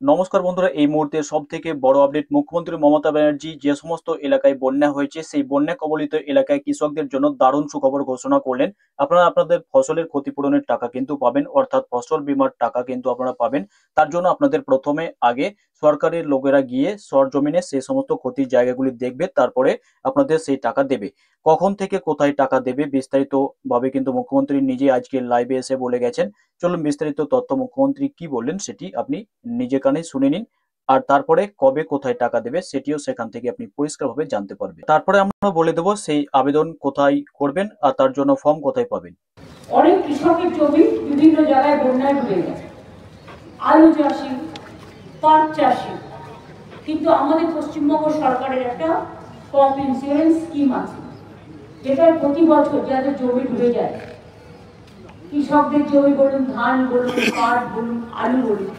নমস্কার বন্ধুরা, এই মুহূর্তে সব থেকে বড় আপডেট। মুখ্যমন্ত্রী মমতা ব্যানার্জি যে সমস্ত এলাকায় বন্যা হয়েছে সেই বন্যা কবলিত এলাকায় কৃষকদের জন্য দারুণ সুখবর ঘোষণা করলেন। আপনারা আপনাদের ফসলের ক্ষতিপূরণের টাকা কিন্তু পাবেন, অর্থাৎ ফসল বীমার টাকা কিন্তু আপনারা পাবেন। তার জন্য আপনাদের প্রথমে আগে সরকারের লোকেরা গিয়ে সরজমিনে সেই সমস্ত ক্ষতির জায়গাগুলি দেখবে, তারপরে আপনাদের সেই টাকা দেবে। কখন থেকে কোথায় টাকা দেবে বিস্তারিত ভাবে কিন্তু মুখ্যমন্ত্রী নিজে আজকে লাইভে এসে বলে গেছেন। চলুন বিস্তারিত তথ্য মুখ্যমন্ত্রী কি বললেন সেটি আপনি নিজে কানে শুনে নিন। আর তারপরে কবে কোথায় টাকা দেবে সেটিও সেখান থেকে আপনি পরিষ্কারভাবে জানতে পারবেন। তারপরে আমরা বলে দেব সেই আবেদন কোথায় করবেন আর তার জন্য ফর্ম কোথায় পাবেন। অনেক কৃষকের জমি বিভিন্ন জায়গায় বন্যায় ডুবে গেছে, আলু চাষি, পাট চাষি, কিন্তু আমাদের পশ্চিমবঙ্গ সরকারের একটা ক্রপ ইন্স্যুরেন্স স্কিম আছে, যেটা প্রতি বছর যাদের জমি ডুবে যায়, কৃষকদের জমি বলুন, ধান বলুন, পাট বলুন, আলু বলুন,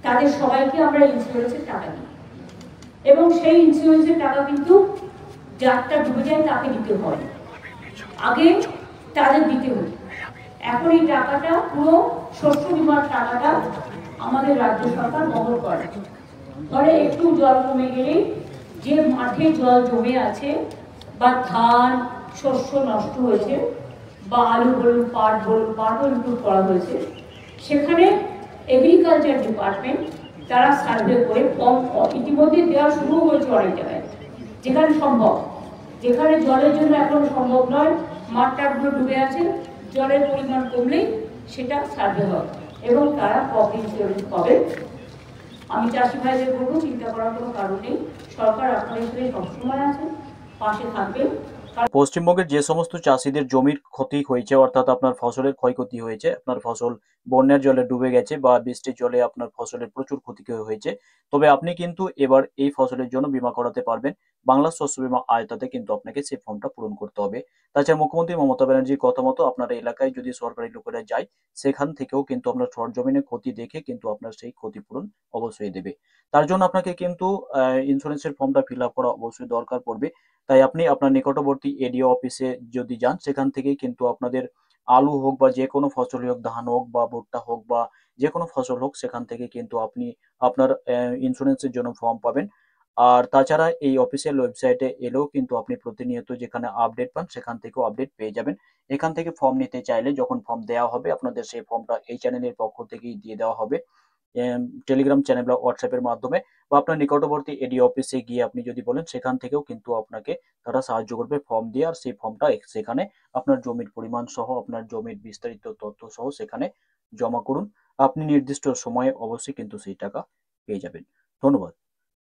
তাদের সবাইকে আমরা ইন্স্যুরেন্সের টাকা দিই। এবং সেই ইন্স্যুরেন্সের টাকা কিন্তু যারটা ডুবে যায় তাকে দিতে হয়, আগে তাদের দিতে হতো। এখন এই টাকাটা পুরো শস্য বীমার টাকাটা আমাদের রাজ্য সরকার বহন করে। ফলে একটু জল কমে গেলেই যে মাঠে জল জমে আছে বা ধান শস্য নষ্ট হয়েছে বা আলু বলুন, পাট বলুন, পাটও ইনক্লুড করা হয়েছে, সেখানে এগ্রিকালচার ডিপার্টমেন্ট তারা সার্ভে করে ইতিমধ্যে দেওয়া শুরু হয়েছে অনেক জায়গায়, যেখানে সম্ভব, যেখানে জলের জন্য এখন সম্ভব নয়, মাঠটাগুলো ডুবে আছে, জলের পরিমাণ কমলেই সেটা সার্ভে হয় এবং তারা ক্রপ ইন্স্যুরেন্স পাবে। আমি চাষি ভাইদের বলবো, চিন্তা করার কোনো কারণ নেই, সরকার আপনাদের সাথে সবসময় আছে, পাশে থাকবে। পশ্চিমবঙ্গের যে সমস্ত চাষিদের জমির ক্ষতি হয়েছে, অর্থাৎ আপনার ফসলের ক্ষয়ক্ষতি হয়েছে, আপনার ফসল বন্যার জলে ডুবে গেছে বা বৃষ্টির জলে আপনার ফসলের প্রচুর ক্ষতি হয়েছে, তবে আপনি কিন্তু এবার এই ফসলের জন্য বীমা করাতে পারবেন। বাংলা শস্য বীমা আয়তাতে কিন্তু আপনাকে সেই ফর্মটা পূরণ করতে হবে। তাছাড়া মুখ্যমন্ত্রী মমতা ব্যানার্জির কথা মতো আপনার এলাকায় যদি সরকারি লোকেরা যায়, সেখান থেকেও কিন্তু আপনার সরজমিনে ক্ষতি দেখে কিন্তু আপনার সেই ক্ষতিপূরণ অবশ্যই দেবে। তার জন্য আপনাকে কিন্তু ইন্স্যুরেন্সের ফর্মটা ফিল আপ করা অবশ্যই দরকার পড়বে। তাই আপনি আপনার নিকটবর্তী এডিও অফিসে যদি যান, সেখান থেকেই কিন্তু আপনাদের আলু হোক বা যে কোনো ফসল হোক, ধান হোক বা ভুট্টা হোক বা যে কোনো ফসল হোক, সেখান থেকে কিন্তু আপনি আপনার ইন্স্যুরেন্সের জন্য ফর্ম পাবেন। আর তাছাড়া এই অফিসিয়াল ওয়েবসাইটে এলেও কিন্তু আপনি প্রতিনিয়ত যেখানে আপডেট পান সেখান থেকেও আপডেট পেয়ে যাবেন। এখান থেকে ফর্ম নিতে চাইলে যখন ফর্ম দেওয়া হবে আপনাদের, সেই ফর্মটা এই চ্যানেলের পক্ষ থেকেই দিয়ে দেওয়া হবে টেলিগ্রাম চ্যানেল বা হোয়াটসঅ্যাপের মাধ্যমে, বা আপনার নিকটবর্তী এডি অফিসে গিয়ে আপনি যদি বলেন, সেখান থেকেও কিন্তু আপনাকে তারা সাহায্য করবে ফর্ম দিয়ে। আর সেই ফর্মটা সেখানে আপনার জমির পরিমাণ সহ আপনার জমির বিস্তারিত তথ্য সহ সেখানে জমা করুন। আপনি নির্দিষ্ট সময়ে অবশ্যই কিন্তু সেই টাকা পেয়ে যাবেন। ধন্যবাদ।